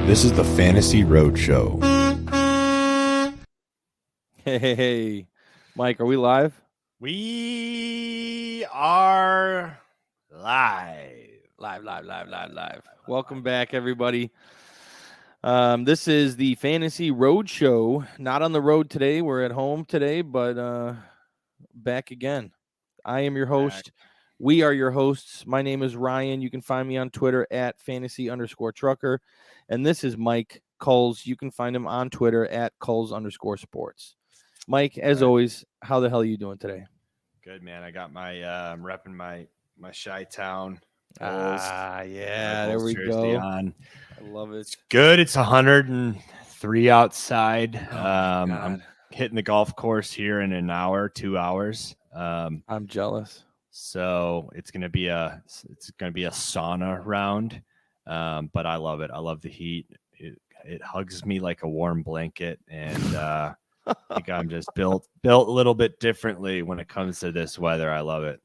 This is the Fantasy Roadshow. Hey, Mike, are we live? We are live. Live. Welcome back, everybody. This is the Fantasy Roadshow. Not on the road today. We're at home today, but back again. I am your host. We are your hosts. My name is Ryan. You can find me on Twitter at fantasy_trucker. And this is Mike Kulz. You can find him on Twitter at Kulz_sports. Mike, as always, how the hell are you doing today? Good, man. I got my I'm repping my Chi-Town. Yeah, there we go. On. I love it. It's good. It's 103 outside. Oh, I'm hitting the golf course here in an hour, 2 hours. I'm jealous. So it's gonna be a sauna round. But I love it. I love the heat. It hugs me like a warm blanket, and I think I'm just built a little bit differently when it comes to this weather. I love it.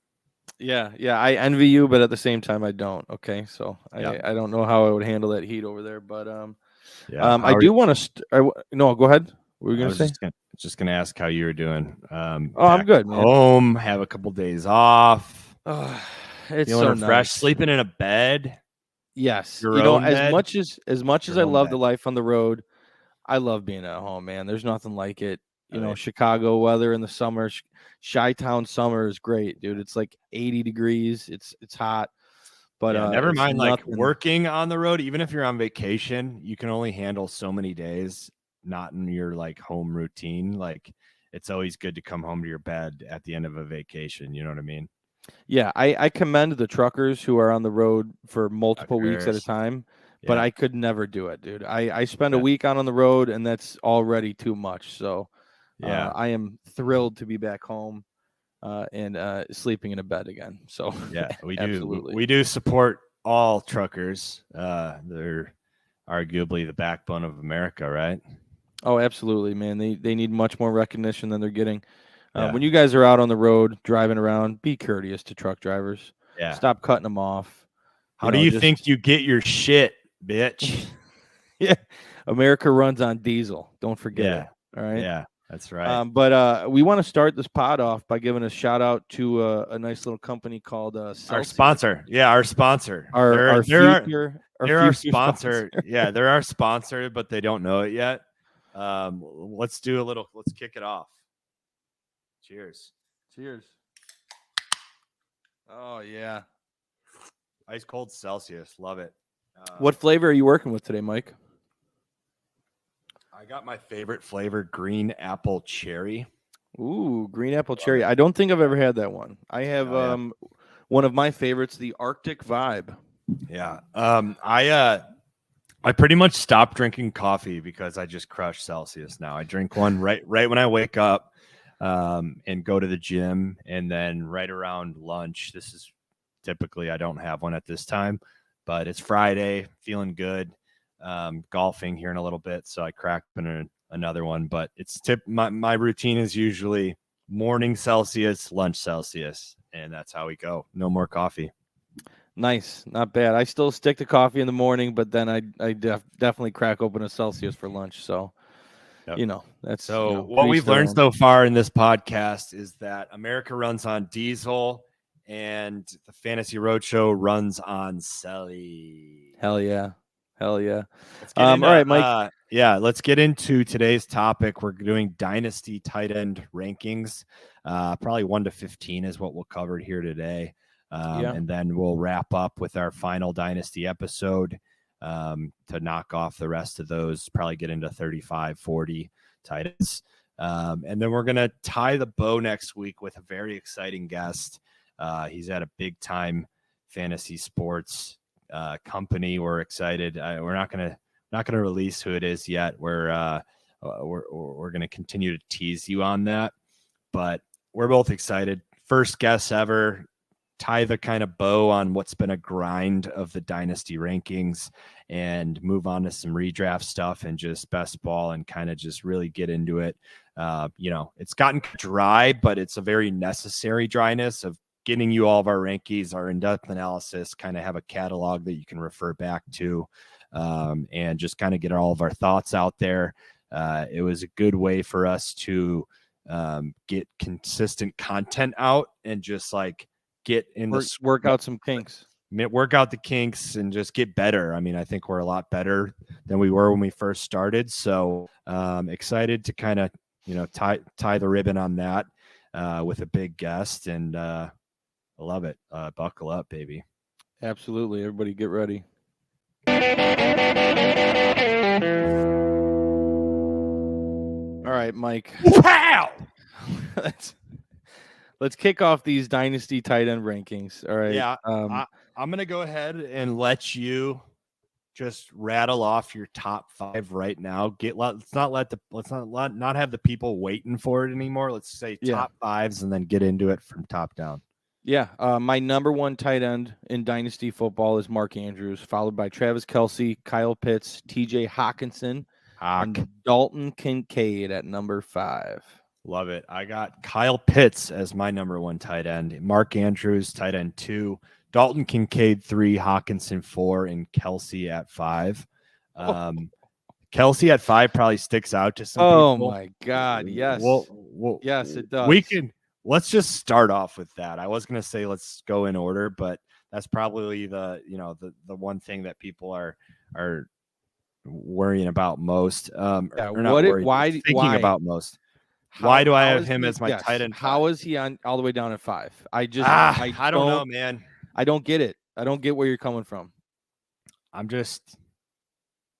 Yeah. I envy you, but at the same time, I don't. Okay, so I don't know how I would handle that heat over there, but I do want to. No, go ahead. What were you gonna say? Just gonna ask how you were doing. I'm good, man. Home, have a couple days off. It's feeling so refreshed. nice. Sleeping in a bed. Yes, Your own bed? as much as I love the life on the road, I love being at home, man. There's nothing like it. You know, Chicago weather in the summer, Chi-Town summer is great, dude. It's like 80 degrees. It's hot. But never mind like working on the road. Even if you're on vacation, you can only handle so many days, not in your like home routine. Like it's always good to come home to your bed at the end of a vacation. You know what I mean? Yeah, I commend the truckers who are on the road for multiple weeks at a time, but I could never do it, dude. I spend a week on the road, and that's already too much. So I am thrilled to be back home and sleeping in a bed again. So yeah, we do. Absolutely. We do support all truckers. They're arguably the backbone of America, right? Oh, absolutely, man. They need much more recognition than they're getting. When you guys are out on the road driving around, be courteous to truck drivers. Yeah. Stop cutting them off. How do you think you get your shit, bitch? Yeah. America runs on diesel. Don't forget it. All right. Yeah, that's right. But we want to start this pod off by giving a shout out to a nice little company called Celsius. Our sponsor. Yeah, our sponsor. They're our sponsor. Yeah, they're our sponsor, but they don't know it yet. Let's kick it off. Cheers. Oh, yeah. Ice cold Celsius. Love it. What flavor are you working with today, Mike? I got my favorite flavor, green apple cherry. Ooh, green apple cherry. I don't think I've ever had that one. I have one of my favorites, the Arctic Vibe. Yeah. I pretty much stopped drinking coffee because I just crush Celsius now. I drink one right when I wake up. And go to the gym, and then right around lunch. This is typically I don't have one at this time, but it's Friday, feeling good. Golfing here in a little bit, so I cracked another one. But it's my routine is usually morning Celsius, lunch Celsius, and that's how we go. No more coffee. Nice, not bad. I still stick to coffee in the morning, but then I definitely crack open a Celsius for lunch. So. Yep. That's what we've learned so far in this podcast is that America runs on diesel and the Fantasy Roadshow runs on Celly. Hell yeah. All right, Mike. Let's get into today's topic. We're doing Dynasty Tight End Rankings. Probably 1 to 15 is what we'll cover here today. And then we'll wrap up with our final Dynasty episode. To knock off the rest of those, probably get into 35, 40 tight ends. And then we're going to tie the bow next week with a very exciting guest. He's at a big time fantasy sports company. We're excited. We're not going to release who it is yet. We're going to continue to tease you on that, but we're both excited. First guest ever. Tie the kind of bow on what's been a grind of the Dynasty rankings and move on to some redraft stuff and just best ball and kind of just really get into it. It's gotten dry, but it's a very necessary dryness of getting you all of our rankings, our in-depth analysis, kind of have a catalog that you can refer back to, and just kind of get all of our thoughts out there. It was a good way for us to get consistent content out and just like get in work out some kinks. Work out the kinks and just get better. I mean, I think we're a lot better than we were when we first started. So excited to kind of, tie the ribbon on that with a big guest, and I love it. Buckle up, baby. Absolutely. Everybody get ready. All right, Mike. Wow. Let's kick off these Dynasty Tight End Rankings. All right. Yeah. I'm going to go ahead and let you just rattle off your top 5 right now. Let's not have the people waiting for it anymore. Let's say top 5s and then get into it from top down. Yeah. My number 1 tight end in Dynasty football is Mark Andrews, followed by Travis Kelce, Kyle Pitts, TJ Hawkinson, and Dalton Kincaid at number 5. Love it. I got Kyle Pitts as my number 1 tight end, Mark Andrews, tight end 2, Dalton Kincaid 3, Hawkinson 4, and Kelce at 5. Kelce at 5 probably sticks out to some people. Oh my God. Yes. Yes, it does. Let's just start off with that. I was going to say, let's go in order, but that's probably the one thing that people are worrying about most. Why about most? Why do I have him as my tight end? How is he on all the way down at 5? I don't know, man. I don't get it. I don't get where you're coming from.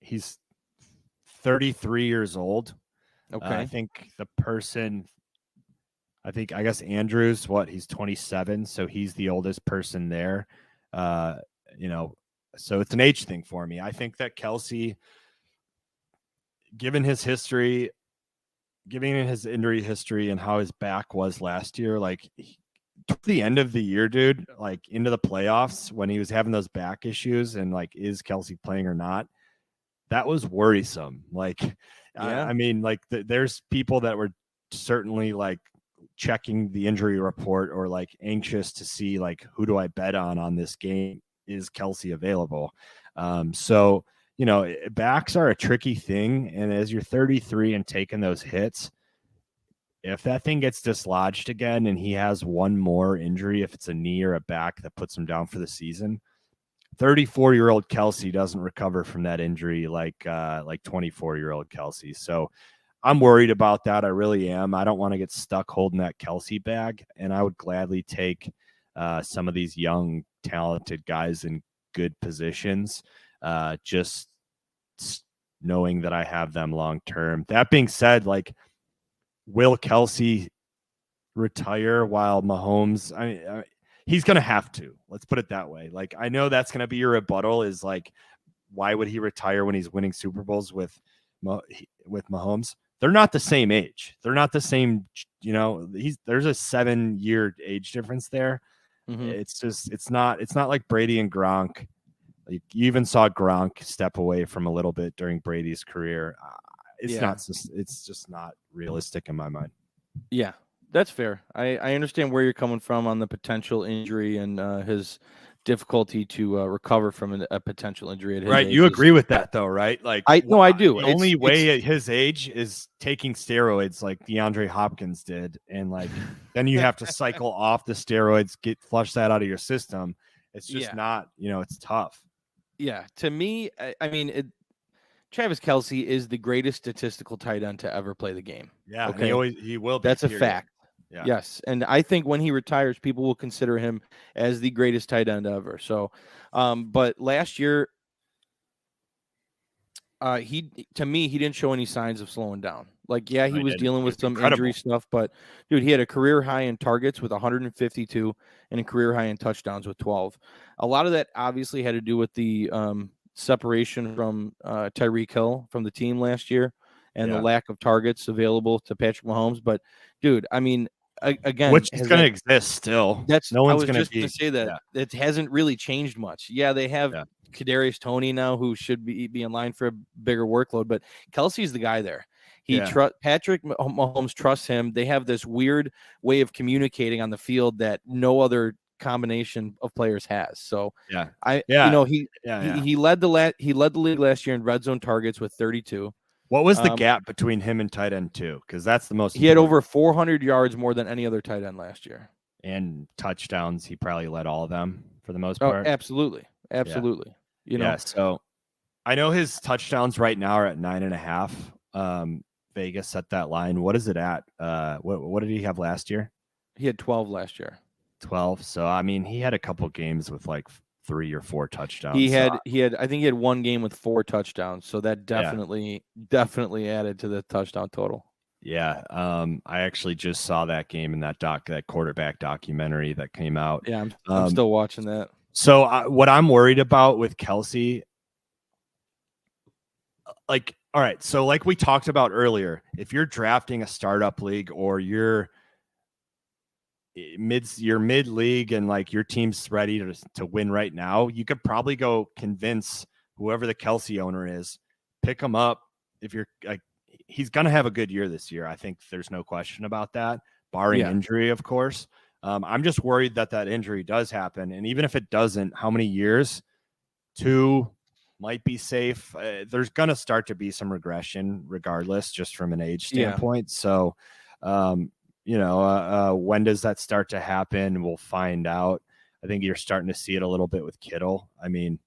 He's 33 years old. Okay. I guess Andrews, he's 27, so he's the oldest person there. So it's an age thing for me. I think that Kelce, given his injury history and how his back was last year, like the end of the year, dude, like into the playoffs when he was having those back issues and like, is Kelce playing or not? That was worrisome. Like, I mean, like there's people that were certainly like checking the injury report or like anxious to see like, who do I bet on this game? Is Kelce available? So, backs are a tricky thing. And as you're 33 and taking those hits, if that thing gets dislodged again and he has one more injury, if it's a knee or a back that puts him down for the season, 34-year-old Kelce doesn't recover from that injury like 24-year-old Kelce. So I'm worried about that. I really am. I don't want to get stuck holding that Kelce bag, and I would gladly take some of these young, talented guys in good positions, just knowing that I have them long term. That being said, like, will Kelce retire while Mahomes? He's going to have to. Let's put it that way. Like, I know that's going to be your rebuttal is like, why would he retire when he's winning Super Bowls with Mahomes? They're not the same age. They're not the same. There's a 7-year age difference there. Mm-hmm. It's not like Brady and Gronk. Like, you even saw Gronk step away from a little bit during Brady's career. It's just not realistic in my mind. Yeah, that's fair. I understand where you're coming from on the potential injury and his difficulty to recover from a potential injury at his age. You agree with that though, right? Like, I do. The only way at his age is taking steroids like DeAndre Hopkins did, and like then you have to cycle off the steroids, flush that out of your system. It's just not, it's tough. Yeah, to me, I mean, Travis Kelce is the greatest statistical tight end to ever play the game. Yeah, okay? He will be. That's a fact. Yeah. Yes, and I think when he retires, people will consider him as the greatest tight end ever. So, but last year, he didn't show any signs of slowing down. Like, he was dealing with some injury stuff, but dude, he had a career high in targets with 152 and a career high in touchdowns with 12. A lot of that obviously had to do with the separation from Tyreek Hill from the team last year and the lack of targets available to Patrick Mahomes. But dude, I mean, again, which is going to exist still. No one's going to say that it hasn't really changed much. Yeah, they have Kadarius Toney now, who should be in line for a bigger workload, but Kelce's the guy there. Patrick Mahomes trusts him. They have this weird way of communicating on the field that no other combination of players has. So he led the league last year in red zone targets with 32. What was the gap between him and tight end 2? Because that's the most. He had over 400 yards more than any other tight end last year. And touchdowns, he probably led all of them for the most part. Absolutely. Yeah. So I know his touchdowns right now are at 9.5. Vegas set that line. What is it at? What did he have last year? He had 12 last year. 12. So I mean, he had a couple games with like 3 or 4 touchdowns. He had I think he had one game with 4 touchdowns. So that definitely added to the touchdown total. Yeah. I actually just saw that game in that quarterback documentary that came out. Yeah, I'm still watching that. So what I'm worried about with Kelce, like, all right, so like we talked about earlier, if you're drafting a startup league or you're mid league and like your team's ready to win right now, you could probably go convince whoever the Kelce owner is, pick him up. If you're like, he's going to have a good year this year. I think there's no question about that, barring injury, of course. I'm just worried that injury does happen. And even if it doesn't, how many years? 2 might be safe. There's going to start to be some regression regardless, just from an age standpoint. So, when does that start to happen? We'll find out. I think you're starting to see it a little bit with Kittle. I mean,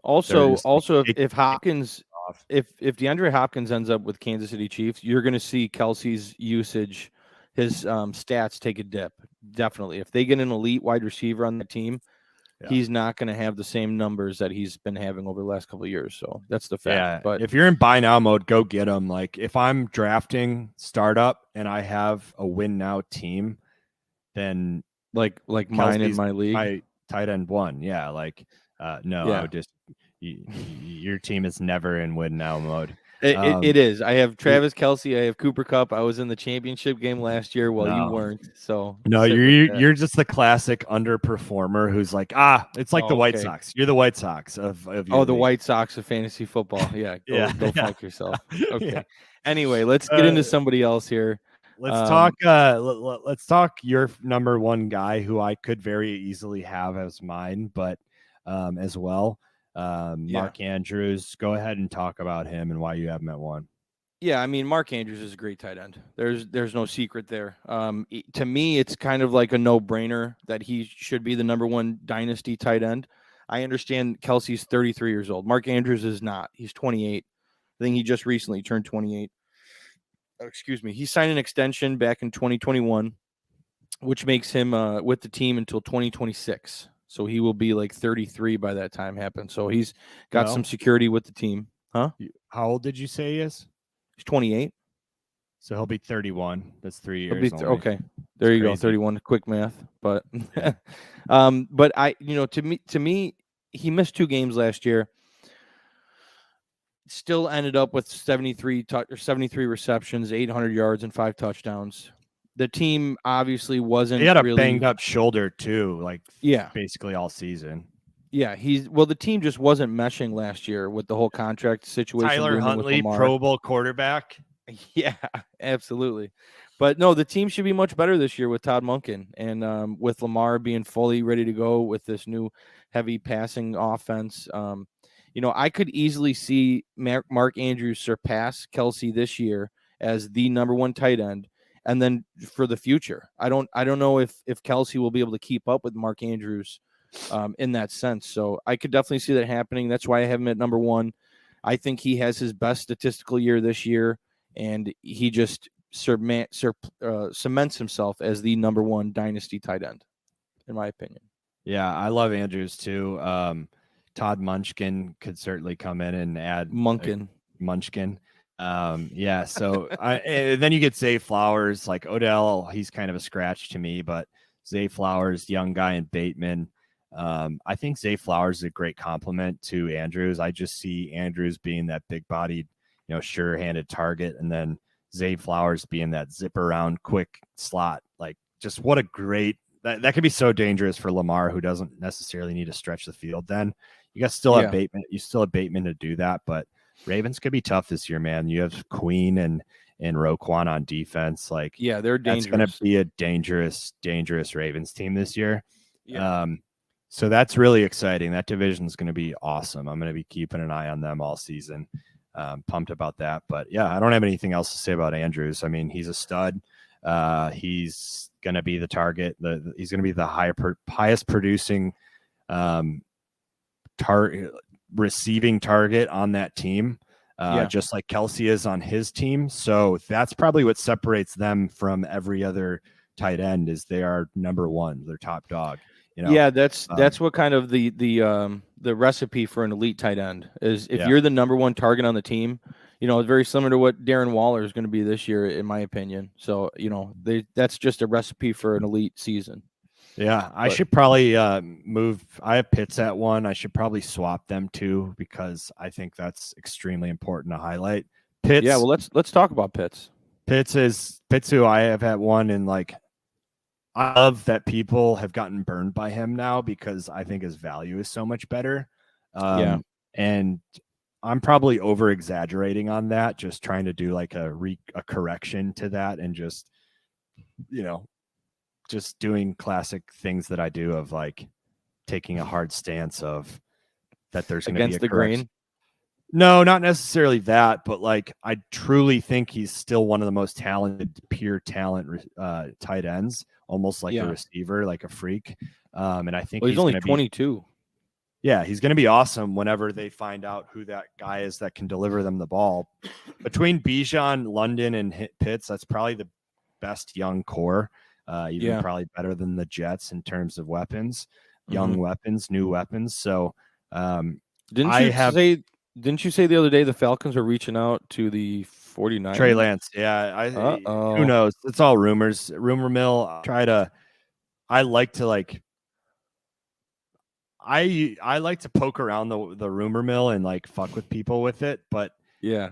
also if Hopkins, if DeAndre Hopkins ends up with Kansas City Chiefs, you're going to see Kelce's usage, his stats take a dip. Definitely. If they get an elite wide receiver on the team, he's not going to have the same numbers that he's been having over the last couple of years. So that's the fact. Yeah, but if you're in buy now mode, go get him. Like if I'm drafting startup and I have a win now team, then like Kelsey's mine in my league, my tight end 1. Yeah. Like, I would just, your team is never in win now mode. It is. I have Travis Kelce. I have Cooper Kupp. I was in the championship game last year while you weren't. So you're just the classic underperformer who's like, it's like the White Sox. You're the White Sox of your the league. White Sox of fantasy football. Yeah. Go fuck yourself. Okay. Yeah. Anyway, let's get into somebody else here. Let's talk your number 1 guy who I could very easily have as mine, but as well. Mark Andrews, go ahead and talk about him and why you have him at 1. Yeah, I mean, Mark Andrews is a great tight end. There's no secret there. To me, it's kind of like a no-brainer that he should be the number 1 dynasty tight end. I understand Kelce's 33 years old. Mark Andrews is not. He's 28. I think he just recently turned 28. Excuse me. He signed an extension back in 2021, which makes him with the team until 2026. So he will be like 33 by that time happens. So he's got some security with the team. Huh? How old did you say he is? He's 28. So he'll be 31. That's 3 years. Okay. There you go. 31. Quick math. But but to me, he missed 2 games last year. Still ended up with 73 receptions, 800 yards, and 5 touchdowns. The team obviously wasn't. He had a banged up shoulder too, basically all season. Yeah, the team just wasn't meshing last year with the whole contract situation. Tyler Huntley, Pro Bowl quarterback. Yeah, absolutely. But no, the team should be much better this year with Todd Monken and with Lamar being fully ready to go with this new heavy passing offense. I could easily see Mark Andrews surpass Kelce this year as the number 1 tight end. And then for the future, I don't know if Kelce will be able to keep up with Mark Andrews in that sense. So I could definitely see that happening. That's why I have him at number 1. I think he has his best statistical year this year, and he just cements himself as the number 1 dynasty tight end, in my opinion. Yeah, I love Andrews too. Todd Munchkin could certainly come in and add Munchkin. So then you get Zay Flowers, like Odell. He's kind of a scratch to me, but Zay Flowers, young guy, and Bateman. I think Zay Flowers is a great compliment to Andrews. I just see Andrews being that big-bodied, sure-handed target, and then Zay Flowers being that zip around quick slot. Like, just what a great that could be so dangerous for Lamar, who doesn't necessarily need to stretch the field. Then you guys still have Bateman. You still have Bateman to do that, but Ravens could be tough this year, man. You have Queen and and Roquan on defense. Like, yeah, they're dangerous. That's going to be a dangerous Ravens team this year. Yeah. So that's really exciting. That division is going to be awesome. I'm going to be keeping an eye on them all season. Pumped about that. But yeah, I don't have anything else to say about Andrews. I mean, he's a stud. He's going to be the target. He's going to be the highest producing receiving target on that team. Just like Kelsey is on his team. So that's probably what separates them from every other tight end is they are number one, they're top dog. You know? Yeah, that's what kind of the recipe for an elite tight end is. If you're the number one target on the team, you know, it's very similar to what Darren Waller is going to be this year, in my opinion. So, you know, that's just a recipe for an elite season. Yeah, I should probably move. I have Pitts at 1. I should probably swap them too because I think that's extremely important to highlight. Pitts. Yeah, well, let's talk about Pitts. Pitts who I have at 1, and like I love that people have gotten burned by him now because I think his value is so much better. And I'm probably over exaggerating on that, just trying to do like a correction to that, and just, you know, just doing classic things that I do of like taking a hard stance of that there's going to be against the grain. No, not necessarily that, but like I truly think he's still one of the most talented, pure talent tight ends, almost like a receiver, like a freak. And I think he's only 22. Yeah, he's going to be awesome whenever they find out who that guy is that can deliver them the ball. Between Bijan, London, and Pitts, that's probably the best young core. Even probably better than the Jets in terms of weapons, young weapons, new weapons. So didn't you say the other day the Falcons are reaching out to the 49ers? Trey Lance. Yeah. Who knows? It's all rumors. Rumor mill. I like to poke around the rumor mill and like fuck with people with it. But yeah,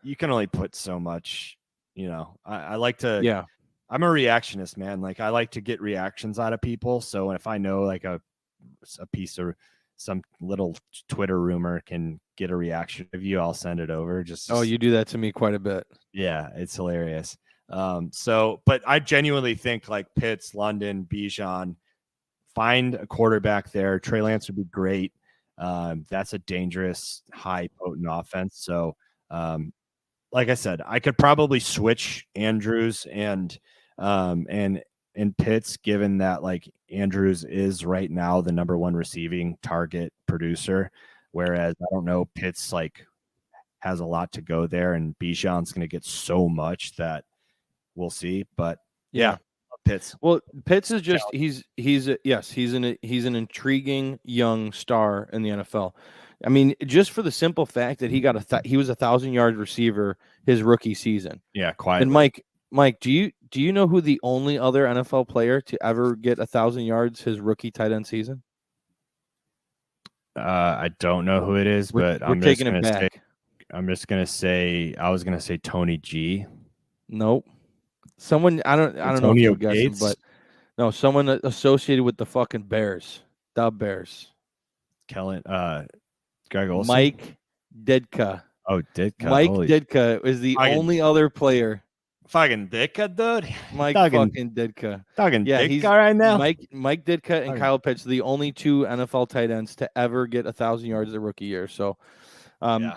you can only put so much, you know. I like to, I'm a reactionist, man. Like I like to get reactions out of people. So if I know like a piece of some little Twitter rumor can get a reaction of you, I'll send it over. You do that to me quite a bit. Yeah, it's hilarious. But I genuinely think like Pitts, London, Bijan, find a quarterback there. Trey Lance would be great. That's a dangerous, high potent offense. So, like I said, I could probably switch Andrews and Pitts, given that like Andrews is right now the number one receiving target producer, whereas I don't know, Pitts like has a lot to go there, and Bijan's going to get so much that we'll see. But yeah, Pitts. Well, Pitts is just he's an intriguing young star in the NFL. I mean, just for the simple fact that he got he was 1,000-yard receiver his rookie season. Yeah, quietly. And Mike, do you know who the only other NFL player to ever get 1,000 yards his rookie tight end season? I don't know who it is, but I'm taking it back. I'm just gonna say I was gonna say Tony G. Nope. Someone I don't know if you guess him, but no, someone associated with the fucking Bears, the Bears. Kellen, Greg Olsen? Mike Ditka. Oh, Ditka. Mike Ditka is the only other player. Fucking Ditka, dude. Mike fucking Ditka. Ditka right now. Mike Ditka and Kyle Pitts are the only two NFL tight ends to ever get 1,000 yards a rookie year. So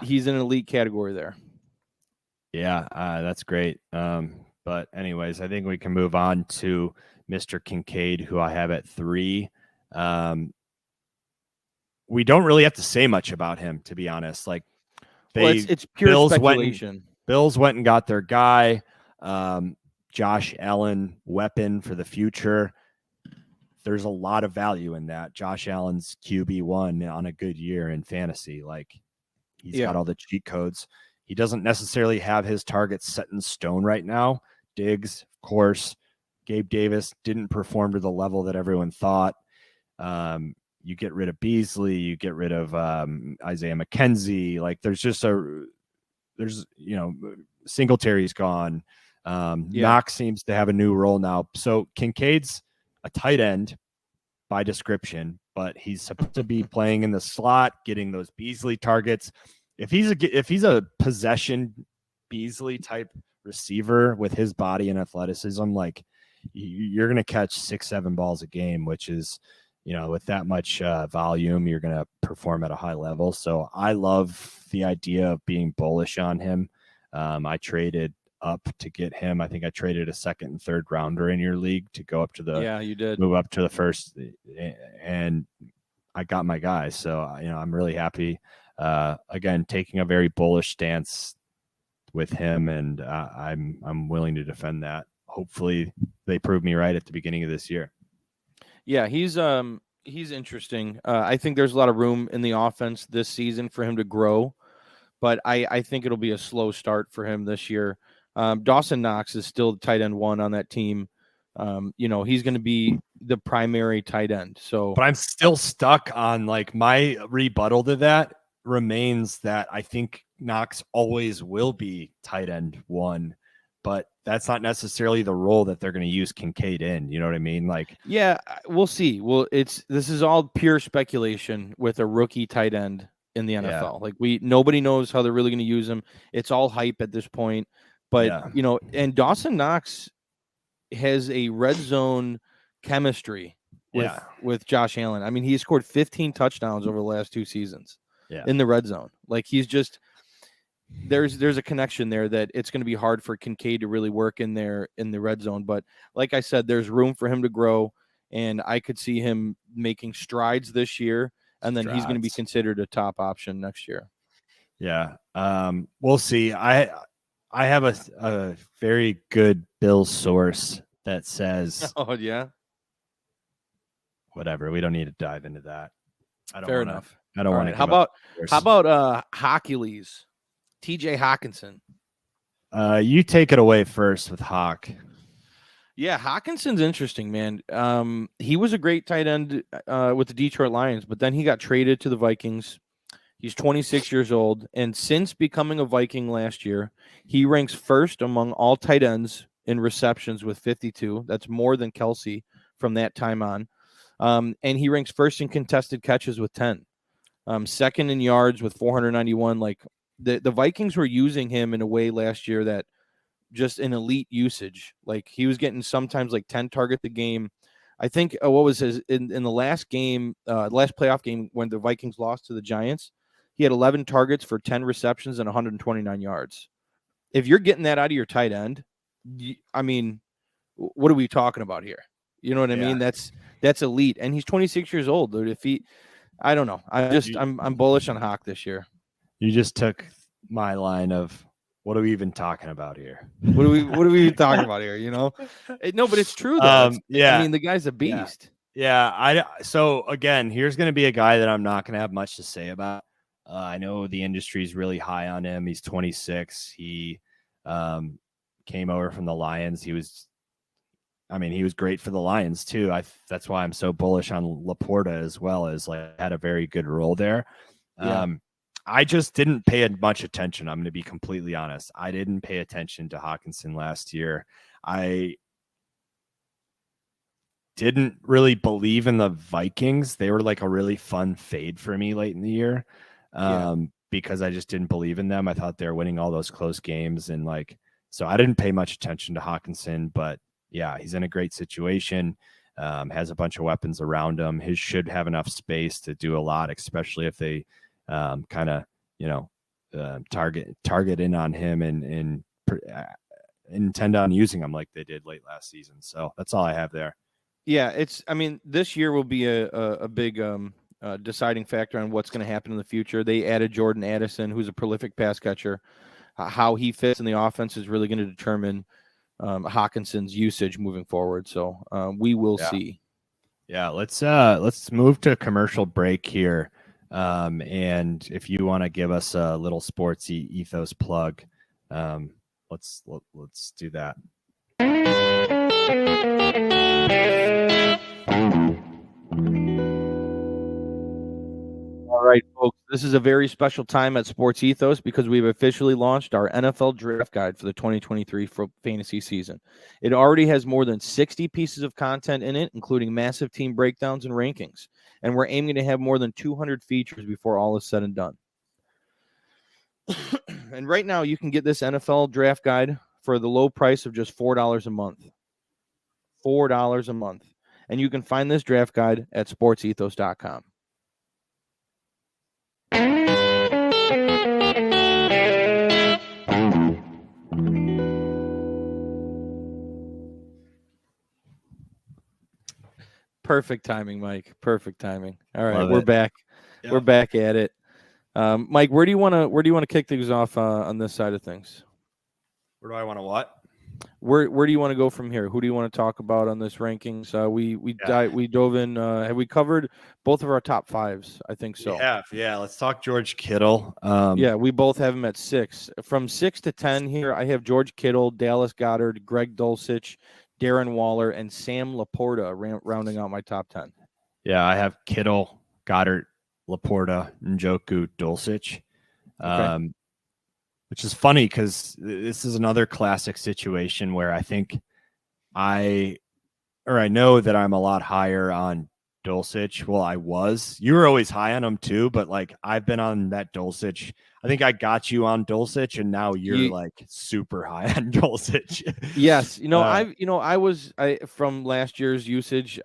he's in an elite category there. Yeah, that's great. But anyways, I think we can move on to Mr. Kincaid, who I have at 3. We don't really have to say much about him, to be honest. Like, it's pure speculation. Bills went and got their guy, Josh Allen, weapon for the future. There's a lot of value in that. Josh Allen's QB1 on a good year in fantasy. Like, he's got all the cheat codes. He doesn't necessarily have his targets set in stone right now. Diggs, of course. Gabe Davis didn't perform to the level that everyone thought. You get rid of Beasley, you get rid of Isaiah McKenzie. Like, Singletary's gone. Knox seems to have a new role now. So Kincaid's a tight end by description, but he's supposed to be playing in the slot, getting those Beasley targets. If he's a possession Beasley type receiver with his body and athleticism, like you're going to catch 6-7 balls a game, which is, with that much volume, you're going to perform at a high level. So I love the idea of being bullish on him. I traded up to get him. I think I traded a second and third rounder in your league to go up to you did move up to the first, and I got my guy. So, I'm really happy. Again, taking a very bullish stance with him, and I'm willing to defend that. Hopefully they prove me right at the beginning of this year. Yeah, he's interesting. I think there's a lot of room in the offense this season for him to grow, but I think it'll be a slow start for him this year. Dawson Knox is still the tight end 1 on that team. He's going to be the primary tight end. So, but I'm still stuck on, like, my rebuttal to that remains that I think Knox always will be tight end 1, but that's not necessarily the role that they're going to use Kincaid in. You know what I mean? Like, yeah, we'll see. Well, this is all pure speculation with a rookie tight end in the NFL. Like, nobody knows how they're really going to use him. It's all hype at this point. But, and Dawson Knox has a red zone chemistry with Josh Allen. I mean, he scored 15 touchdowns over the last 2 seasons in the red zone. Like, he's just there's a connection there that it's going to be hard for Kincaid to really work in there in the red zone. But like I said, there's room for him to grow, and I could see him making strides this year, and then he's going to be considered a top option next year. Yeah. We'll see. I have a very good Bill source that says, "Oh yeah, whatever." We don't need to dive into that. Fair enough. I don't want to. How about Hockules, TJ Hawkinson? You take it away first with Hawk. Yeah, Hawkinson's interesting, man. He was a great tight end with the Detroit Lions, but then he got traded to the Vikings. He's 26 years old, and since becoming a Viking last year, he ranks first among all tight ends in receptions with 52. That's more than Kelsey from that time on. And he ranks first in contested catches with 10. Second in yards with 491. Like, the Vikings were using him in a way last year that just an elite usage. Like, he was getting sometimes like 10 targets a game. I think what was his in the last game, last playoff game when the Vikings lost to the Giants, he had 11 targets for 10 receptions and 129 yards. If you're getting that out of your tight end, I mean, what are we talking about here? You know what I mean? That's elite, and he's 26 years old, dude. I don't know. I'm bullish on Hawk this year. You just took my line of, what are we even talking about here? What are we even talking about here? No, but it's true though. I mean, the guy's a beast. So again, here's going to be a guy that I'm not going to have much to say about. I know the industry is really high on him. He's 26. He came over from the Lions. He was great for the Lions too. That's why I'm so bullish on Laporta as well, as like had a very good role there. I just didn't pay much attention. I'm going to be completely honest. I didn't pay attention to Hawkinson last year. I didn't really believe in the Vikings. They were like a really fun fade for me late in the year. Because I just didn't believe in them. I thought they were winning all those close games, and so I didn't pay much attention to Hawkinson, but yeah, he's in a great situation, has a bunch of weapons around him. He should have enough space to do a lot, especially if they kind of, target in on him and intend on using him like they did late last season. So that's all I have there. Yeah, this year will be a big deciding factor on what's going to happen in the future. They added Jordan Addison, who's a prolific pass catcher. How he fits in the offense is really going to determine Hawkinson's usage moving forward. So we will see. Yeah, let's move to a commercial break here. And if you want to give us a little sports ethos plug, let's do that. All right, folks, this is a very special time at Sports Ethos because we've officially launched our NFL Draft Guide for the 2023 fantasy season. It already has more than 60 pieces of content in it, including massive team breakdowns and rankings. And we're aiming to have more than 200 features before all is said and done. And right now, you can get this NFL Draft Guide for the low price of just $4 a month. $4 a month. And you can find this draft guide at sportsethos.com. Perfect timing, Mike. Perfect timing. All right, we're back. Yep. We're back at it. Mike, where do you want to kick things off on this side of things? Where do I want to what? Where do you want to go from here? Who do you want to talk about on this rankings? We dove in. Have we covered both of our top fives? I think so. We have. Yeah, let's talk George Kittle. Yeah, we both have him at 6. From 6 to 10 here, I have George Kittle, Dallas Goedert, Greg Dulcich, Darren Waller, and Sam Laporta rounding out my top 10. Yeah, I have Kittle, Goddard, Laporta, Njoku, Dulcich. Okay. Which is funny because this is another classic situation where I think I know that I'm a lot higher on Dulcich. Well, I was. You were always high on him too, but like I've been on that Dulcich. I think I got you on Dulcich, and now you're like super high on Dulcich. Yes, from last year's usage,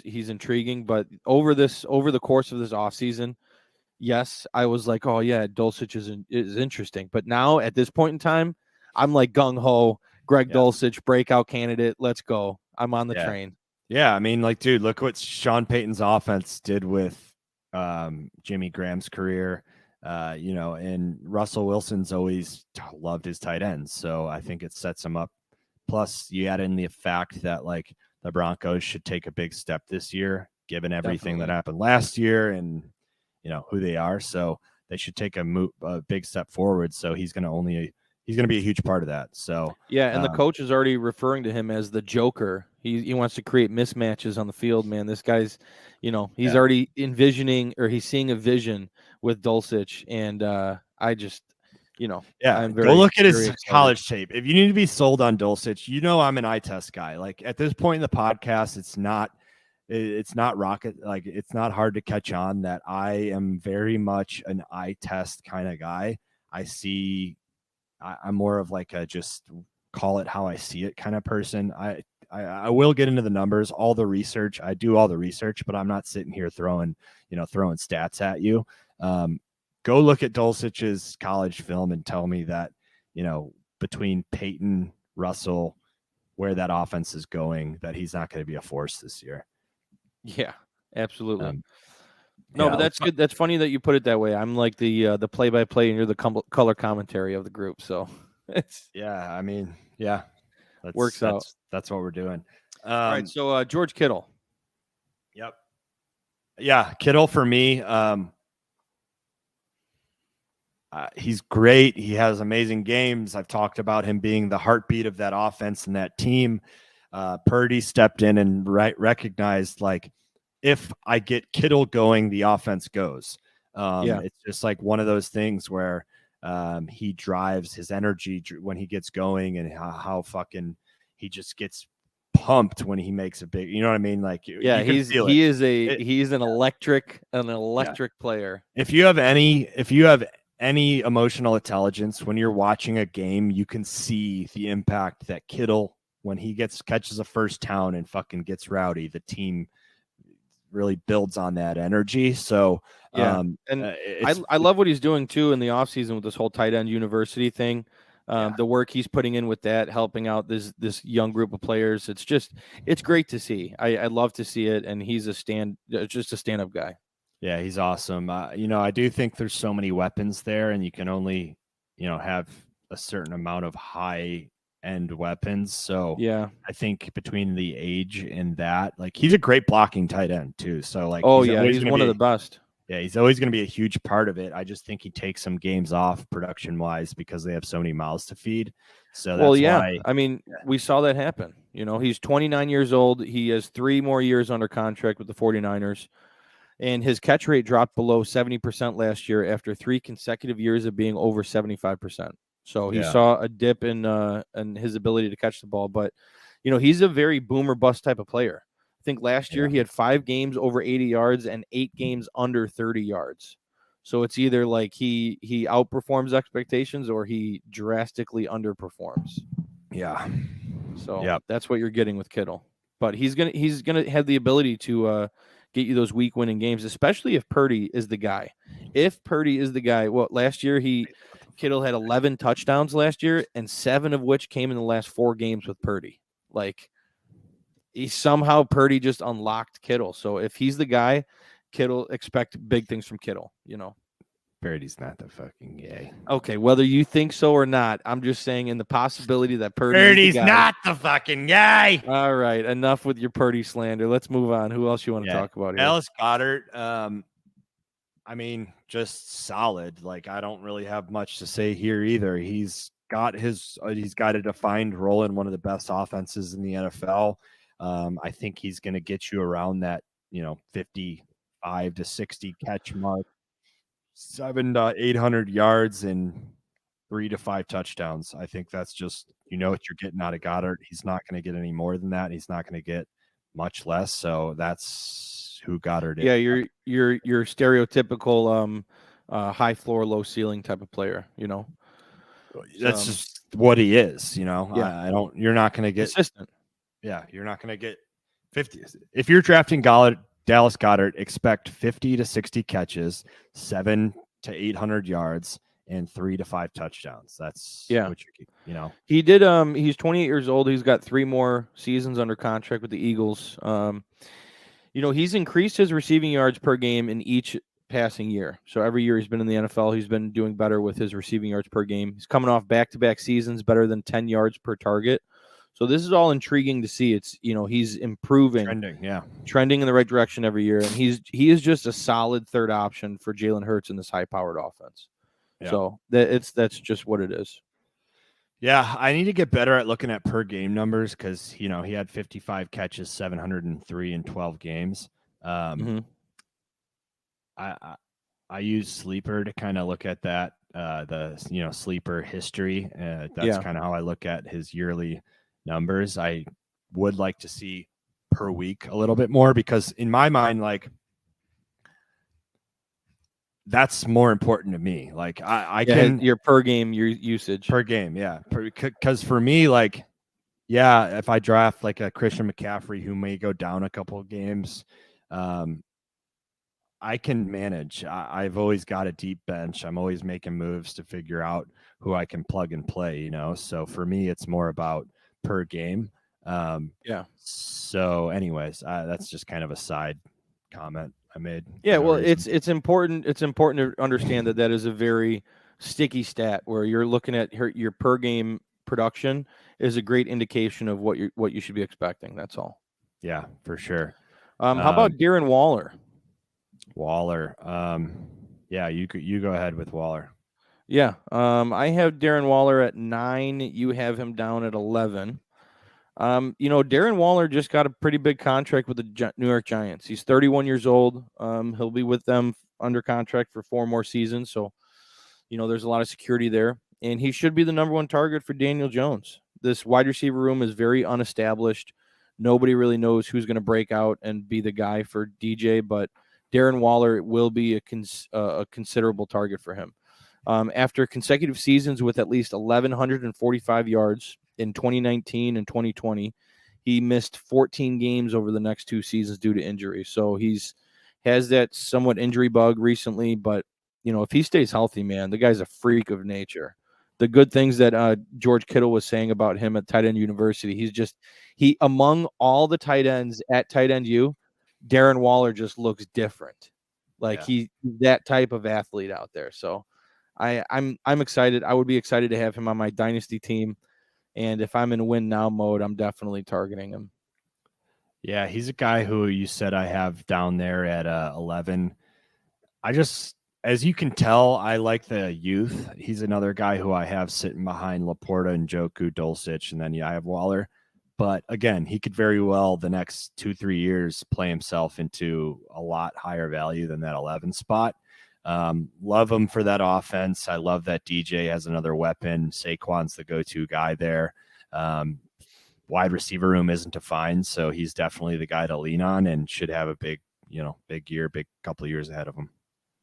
he's intriguing, but over the course of this offseason, yes, I was like, oh yeah, Dulcich is interesting. But now at this point in time, I'm like gung ho, Greg Dulcich, breakout candidate. Let's go. I'm on the train. Yeah, I mean, like, dude, look what Sean Payton's offense did with Jimmy Graham's career. And Russell Wilson's always loved his tight ends, so I think it sets him up. Plus, you add in the fact that like the Broncos should take a big step this year, given everything that happened last year and who they are. So they should take a big step forward. So he's going to be a huge part of that. So yeah, and the coach is already referring to him as the Joker. He wants to create mismatches on the field, man. This guy's, he's already envisioning, or he's seeing a vision with Dulcich, and I just, I'm very, go look at his excited. College tape. If you need to be sold on Dulcich, I'm an eye test guy. Like at this point in the podcast, it's not rocket, like it's not hard to catch on that I am very much an eye test kind of guy. I'm more of like a just call it how I see it kind of person. I will get into the numbers, all the research. I do all the research, but I'm not sitting here throwing stats at you. Go look at Dulcich's college film and tell me that, between Peyton, Russell, where that offense is going, that he's not going to be a force this year. Yeah, absolutely. But that's good. That's funny that you put it that way. I'm like the play-by-play, and you're the color commentary of the group. So it's works out. That's what we're doing. All right. So George Kittle. Yep. Yeah, Kittle for me. He's great. He has amazing games. I've talked about him being the heartbeat of that offense and that team. Purdy stepped in and recognized, like, if I get Kittle going, the offense goes. It's just like one of those things where he drives his energy when he gets going, and how fucking he just gets pumped when he makes a big, you know what I mean? Like, he's an electric player. If you have any emotional intelligence, when you're watching a game, you can see the impact that Kittle, when he catches a first down and fucking gets rowdy, the team really builds on that energy. So I love what he's doing too in the offseason with this whole tight end university thing. The work he's putting in with that, helping out this young group of players. It's great to see. I love to see it, and he's just a stand-up guy. Yeah, he's awesome. I do think there's so many weapons there, and you can only, have a certain amount of high-end weapons. So yeah, I think between the age and that, like, he's a great blocking tight end too. So like, he's one of the best. Yeah, he's always going to be a huge part of it. I just think he takes some games off production-wise because they have so many mouths to feed. So that's why. I mean, we saw that happen. He's 29 years old. He has 3 more years under contract with the 49ers. And his catch rate dropped below 70% last year after 3 consecutive years of being over 75%. So he saw a dip in his ability to catch the ball. But, he's a very boomer bust type of player. I think last year he had 5 games over 80 yards and 8 games under 30 yards. So it's either like he outperforms expectations or he drastically underperforms. Yeah. So that's what you're getting with Kittle. But he's gonna have the ability to get you those week winning games, especially if Purdy is the guy. If Purdy is the guy, well, last year Kittle had 11 touchdowns last year, and 7 of which came in the last 4 games with Purdy. Like Purdy just unlocked Kittle. So if he's the guy, Kittle, expect big things from Kittle, Purdy's not the fucking guy. Okay, whether you think so or not, I'm just saying in the possibility that Purdy's not the fucking guy. All right, enough with your Purdy slander. Let's move on. Who else you want to talk about here? Dallas Goedert, just solid. Like, I don't really have much to say here either. He's got a defined role in one of the best offenses in the NFL. I think he's going to get you around that, 55 to 60 catch mark, 700 to 800 yards, and 3 to 5 touchdowns. I think that's just, what you're getting out of Goddard. He's not going to get any more than that. He's not going to get much less. So that's who Goddard is. Yeah, you're stereotypical high floor, low ceiling type of player. That's just what he is. Yeah. You're not going to get consistent. Yeah, you're not going to get 50. If you're drafting Dallas Goedert, expect 50 to 60 catches, 700 to 800 yards, and 3 to 5 touchdowns. That's what He did. He's 28 years old. He's got 3 more seasons under contract with the Eagles. He's increased his receiving yards per game in each passing year. So every year he's been in the NFL, he's been doing better with his receiving yards per game. He's coming off back-to-back seasons better than 10 yards per target. So this is all intriguing to see. It's, he's improving, trending in the right direction every year. And he is just a solid third option for Jalen Hurts in this high-powered offense. Yeah. So that's just what it is. Yeah, I need to get better at looking at per game numbers because, he had 55 catches, 703 in 12 games. I use Sleeper to kind of look at that, the Sleeper history. That's kind of how I look at his yearly numbers. I would like to see per week a little bit more because in my mind, like, that's more important to me. Like I can your per game, your usage per game. Yeah. Because for me, like, if I draft like a Christian McCaffrey who may go down a couple of games, I can manage. I've always got a deep bench. I'm always making moves to figure out who I can plug and play, So for me, it's more about per game. So anyways, that's just kind of a side comment I made. Yeah, well, it's important. It's important to understand that is a very sticky stat where you're looking at your per game production is a great indication of what you should be expecting. That's all. Yeah, for sure. How about Darren Waller? You go ahead with Waller. Yeah, I have Darren Waller at 9. You have him down at 11. Darren Waller just got a pretty big contract with the New York Giants. He's 31 years old. He'll be with them under contract for 4 more seasons. So, there's a lot of security there. And he should be the number 1 target for Daniel Jones. This wide receiver room is very unestablished. Nobody really knows who's going to break out and be the guy for DJ, but Darren Waller will be a considerable target for him. After consecutive seasons with at least 1,145 yards in 2019 and 2020, he missed 14 games over the next 2 seasons due to injury. So has that somewhat injury bug recently, but if he stays healthy, man, the guy's a freak of nature. The good things that George Kittle was saying about him at Tight End University, he among all the tight ends at Tight End U, Darren Waller just looks different. Like he's that type of athlete out there. So I'm excited. I would be excited to have him on my dynasty team. And if I'm in win now mode, I'm definitely targeting him. Yeah, he's a guy who you said I have down there at 11. As you can tell, I like the youth. He's another guy who I have sitting behind Laporta and Njoku, Dulcich, and then I have Waller. But again, he could very well the next 2-3 years play himself into a lot higher value than that 11 spot. Love him for that offense. I love that DJ has another weapon. Saquon's the go-to guy there. Wide receiver room isn't defined, so he's definitely the guy to lean on and should have a big couple of years ahead of him.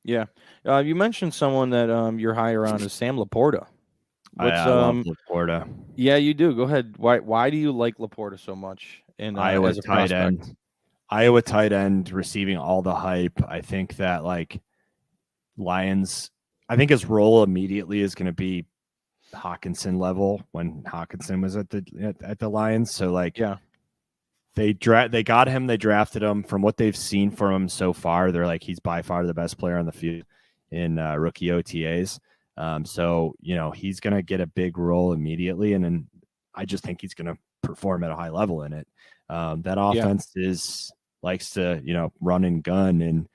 Yeah. You mentioned someone that you're higher on is Sam Laporta. I love Laporta. Yeah, you do. Go ahead. Why do you like Laporta so much? In Iowa as a tight prospect? end. Iowa tight end receiving all the hype. I think that like Lions, I think his role immediately is going to be Hawkinson level when Hawkinson was at the Lions. So like, yeah, they got him, they drafted him. From what they've seen from him so far, they're like he's by far the best player on the field in rookie OTAs. So he's going to get a big role immediately, and then I just think he's going to perform at a high level in it. That offense likes to run and gun, and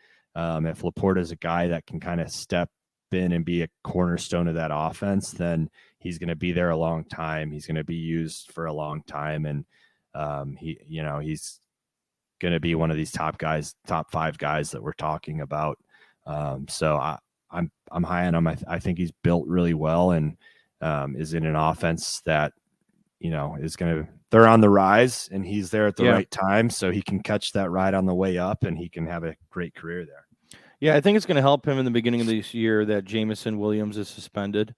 if Laporta is a guy that can kind of step in and be a cornerstone of that offense, then he's going to be there a long time. He's going to be used for a long time, and he's going to be one of these top 5 guys that we're talking about. So I'm high on him. I think he's built really well, and is in an offense that they're on the rise, and he's there at the right time, so he can catch that ride on the way up, and he can have a great career there. Yeah, I think it's going to help him in the beginning of this year that Jamison Williams is suspended.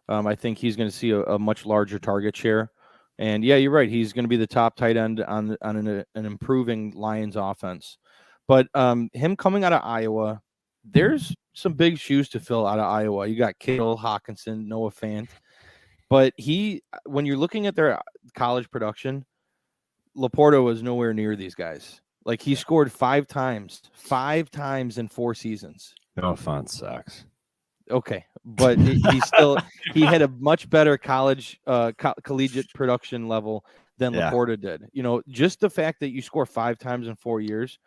I think he's going to see a much larger target share. And yeah, you're right. He's going to be the top tight end on an improving Lions offense. But him coming out of Iowa, there's some big shoes to fill out of Iowa. You got Kittle, Hawkinson, Noah Fant. But when you're looking at their college production, Laporta was nowhere near these guys. Like he scored 5 times in 4 seasons. No fun sucks. Okay, but he had a much better collegiate production level than Laporta did. Just the fact that you score 5 times in 4 years,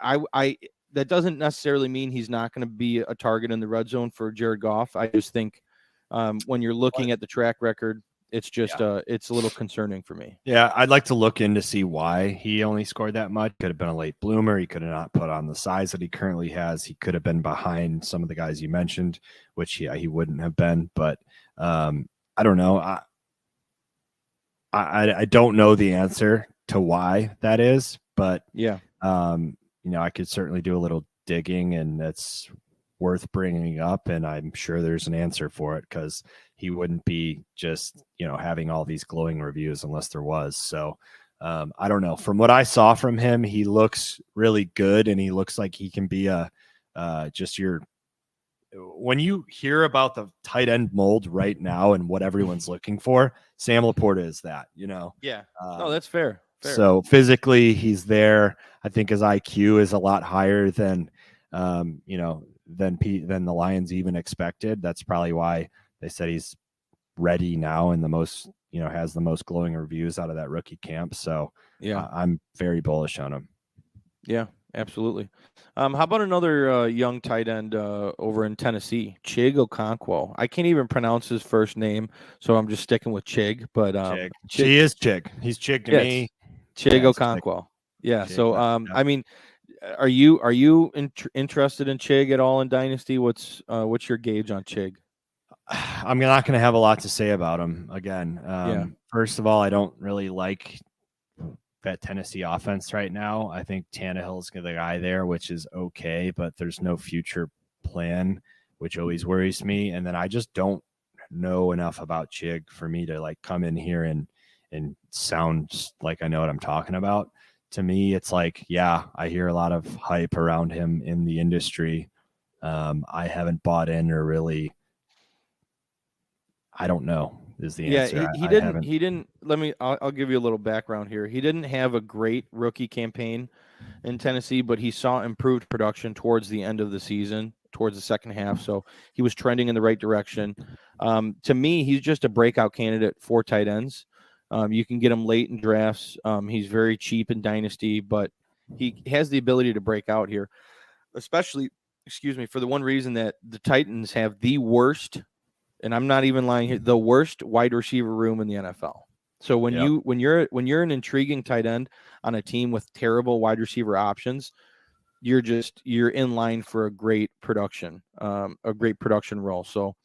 that doesn't necessarily mean he's not going to be a target in the red zone for Jared Goff. I just think when you're looking at the track record, it's just it's a little concerning for me. Yeah, I'd like to look in to see why he only scored that much. Could have been a late bloomer. He could have not put on the size that he currently has. He could have been behind some of the guys you mentioned, which he wouldn't have been. But I don't know. I don't know the answer to why that is, but I could certainly do a little digging, and that's worth bringing up, and I'm sure there's an answer for it, because he wouldn't be just having all these glowing reviews unless there was. So I don't know. From what I saw from him, he looks really good, and he looks like he can be when you hear about the tight end mold right now and what everyone's looking for, Sam Laporta is that. Yeah. No, that's fair. So physically, he's there. I think his IQ is a lot higher than than the Lions even expected. That's probably why they said he's ready now and has the most glowing reviews out of that rookie camp. So I'm very bullish on him. Yeah, absolutely. How about another young tight end over in Tennessee, Chig Okonkwo? I can't even pronounce his first name, so I'm just sticking with Chig. But Chig. She is Chig. He's Chig to me. Chig Okonkwo. Yeah. Chig, so I mean, are you interested in Chig at all in Dynasty? What's your gauge on Chig? I'm not going to have a lot to say about him again. First of all, I don't really like that Tennessee offense right now. I think Tannehill's the guy there, which is okay, but there's no future plan, which always worries me. And then I just don't know enough about Chig for me to come in here and sound like I know what I'm talking about. To me, it's I hear a lot of hype around him in the industry. I haven't bought in or really. I don't know is the answer. He didn't. I'll give you a little background here. He didn't have a great rookie campaign in Tennessee, but he saw improved production towards the end of the season, towards the second half. So he was trending in the right direction. To me, he's just a breakout candidate for tight ends. You can get him late in drafts. He's very cheap in Dynasty, but he has the ability to break out here, especially, for the one reason that the Titans have the worst, and I'm not even lying here, the worst wide receiver room in the NFL. So when you're an intriguing tight end on a team with terrible wide receiver options, you're in line for a great production role. So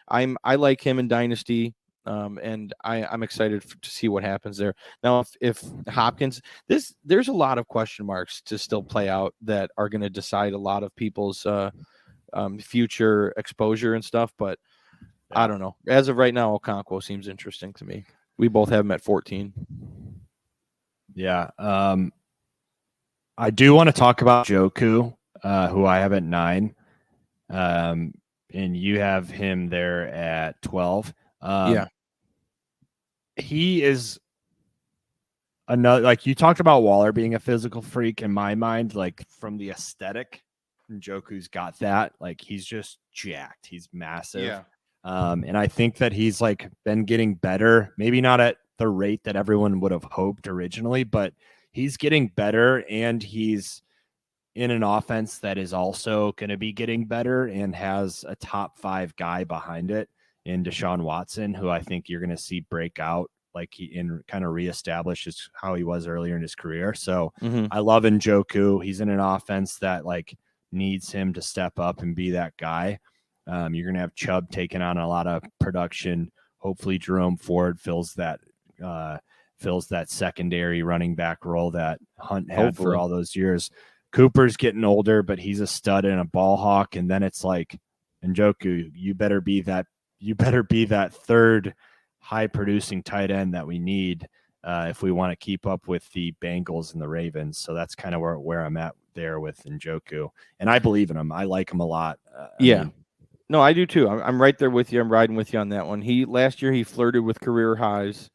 I like him in Dynasty. And I'm excited to see what happens there. Now, if Hopkins, there's a lot of question marks to still play out that are going to decide a lot of people's future exposure and stuff. But I don't know. As of right now, Okonkwo seems interesting to me. We both have him at 14. Yeah. I do want to talk about Joku, who I have at 9. And you have him there at 12. He is another, like you talked about Waller being a physical freak. In my mind, like from the aesthetic, Njoku's got that. Like he's just jacked. He's massive. Yeah. And I think that he's like been getting better, maybe not at the rate that everyone would have hoped originally, but he's getting better, and he's in an offense that is also going to be getting better and has a top 5 guy behind it in Deshaun Watson, who I think you're going to see break out, like he in kind of reestablish how he was earlier in his career. So I love Njoku. He's in an offense that like needs him to step up and be that guy. You're going to have Chubb taking on a lot of production. Hopefully Jerome Ford fills that secondary running back role that Hunt had for all those years. Cooper's getting older, but he's a stud and a ball hawk. And then it's like, Njoku, you better be that third high producing tight end that we need if we want to keep up with the Bengals and the Ravens. So that's kind of where I'm at there with Njoku. And I believe in him. I like him a lot. No, I do too. I'm right there with you. I'm riding with you on that one. Last year he flirted with career highs,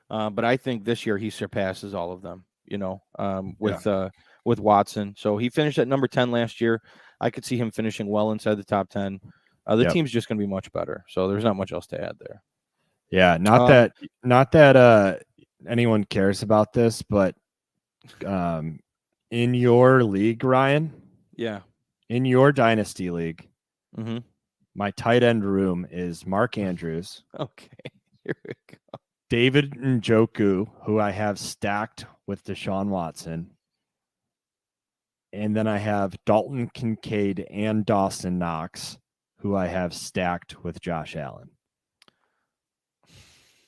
but I think this year he surpasses all of them, with Watson. So he finished at number 10 last year. I could see him finishing well inside the top 10. The team's just going to be much better. So there's not much else to add there. Yeah. Not that anyone cares about this, but in your league, Ryan, in your dynasty league, my tight end room is Mark Andrews. Okay. Here we go. David Njoku, who I have stacked with Deshaun Watson. And then I have Dalton Kincaid and Dawson Knox, who I have stacked with Josh Allen.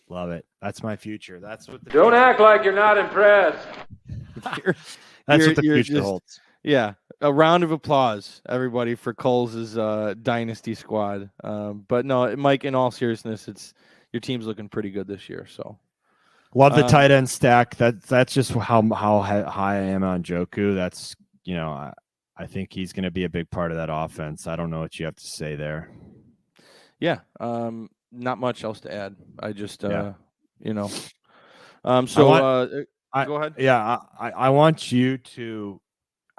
Love it. That's my future. That's what the Don't act like you're not impressed. That's what the future holds. Yeah. A round of applause, everybody, for Kulz's dynasty squad. But no, Mike, in all seriousness, your team's looking pretty good this year. So love the tight end stack. That's just how high I am on Njoku. That's, I think he's going to be a big part of that offense. I don't know what you have to say there. Yeah. Not much else to add. I just, go ahead. Yeah.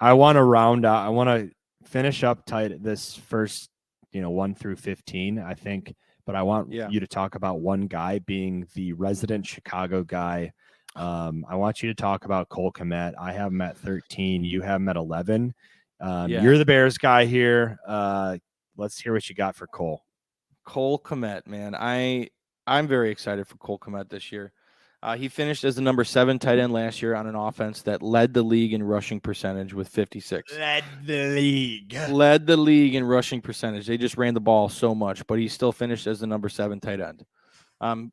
I want to round out. I want to finish up tight this first, 1 through 15, I think, but I want you to talk about one guy being the resident Chicago guy. I want you to talk about Cole Kmet. I have him at 13. You have him at 11. You're the Bears guy here. Let's hear what you got for Cole. Cole Kmet, man. I'm very excited for Cole Kmet this year. He finished as the number 7 tight end last year on an offense that led the league in rushing percentage with 56. Led the league in rushing percentage. They just ran the ball so much, but he still finished as the number 7 tight end.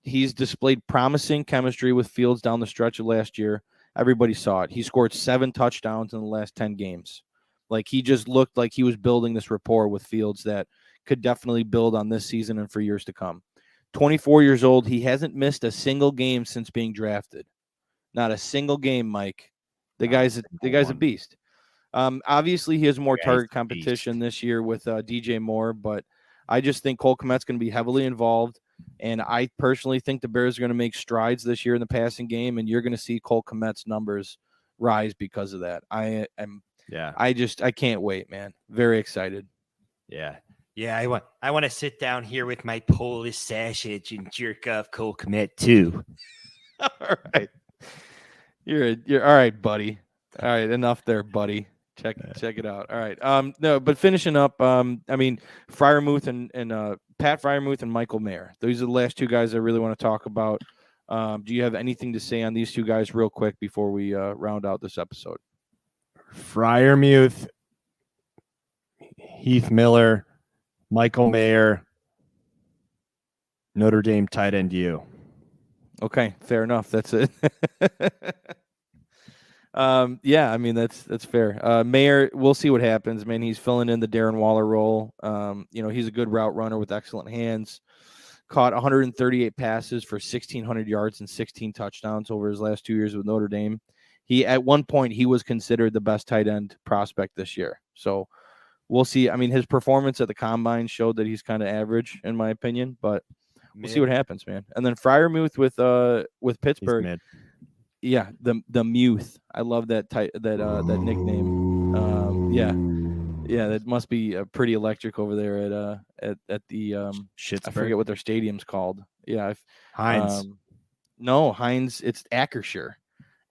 He's displayed promising chemistry with Fields down the stretch of last year. Everybody saw it. He scored 7 touchdowns in the last 10 games. Like, he just looked like he was building this rapport with Fields that could definitely build on this season and for years to come. 24 years old. He hasn't missed a single game since being drafted. Not a single game, Mike. The guy's a beast. Obviously, he has more target competition this year with DJ Moore, but I just think Cole Kmet's going to be heavily involved, and I personally think the Bears are going to make strides this year in the passing game, and you're going to see Cole Kmet's numbers rise because of that. I can't wait, man. Very excited. Yeah. Yeah, I want to sit down here with my Polish sausage and jerk off Cole Kmet too. All right. You're all right, buddy. All right, enough there, buddy. Check it out. All right. No, but finishing up, Freiermuth and Pat Freiermuth and Michael Mayer. Those are the last 2 guys I really want to talk about. Do you have anything to say on these 2 guys real quick before we round out this episode? Freiermuth, Heath Miller, Michael Mayer, Notre Dame tight end U. Okay, fair enough. That's it. That's fair. Mayer, we'll see what happens, man. He's filling in the Darren Waller role. He's a good route runner with excellent hands. caught 138 passes for 1,600 yards and 16 touchdowns over his last 2 years with Notre Dame. At one point, he was considered the best tight end prospect this year. So we'll see. I mean, his performance at the combine showed that he's kind of average, in my opinion, but we'll see what happens, man. And then Freiermuth with Pittsburgh. Yeah, the Muth. I love that that nickname. Yeah, that must be pretty electric over there at the I forget what their stadium's called. Yeah, Heinz. No, Heinz. It's Acrisure.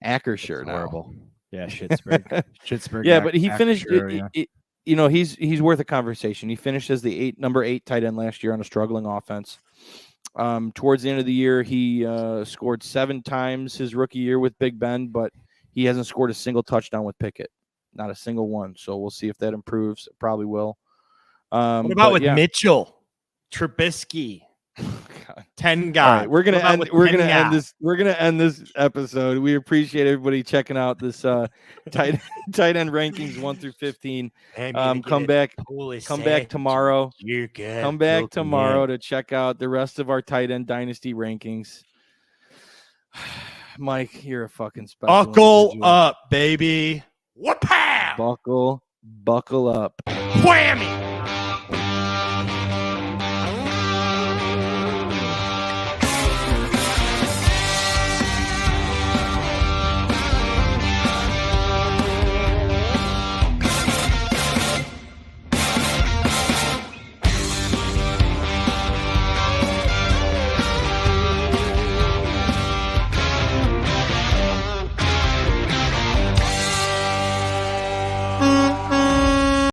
Acrisure now. Horrible. Yeah, Schittsburg. Yeah, but he finished. Yeah. He's worth a conversation. He finished as the number 8 tight end last year on a struggling offense. Towards the end of the year, he scored 7 times his rookie year with Big Ben, but he hasn't scored a single touchdown with Pickett, not a single one. So we'll see if that improves. It probably will. What about with Mitchell Trubisky? 10 guy. All right, we're gonna end this episode. We appreciate everybody checking out this tight end rankings 1 through 15. Come back tomorrow. Come back tomorrow to check out the rest of our tight end dynasty rankings. Mike, you're a fucking special. Buckle up, baby. Buckle up. Whammy.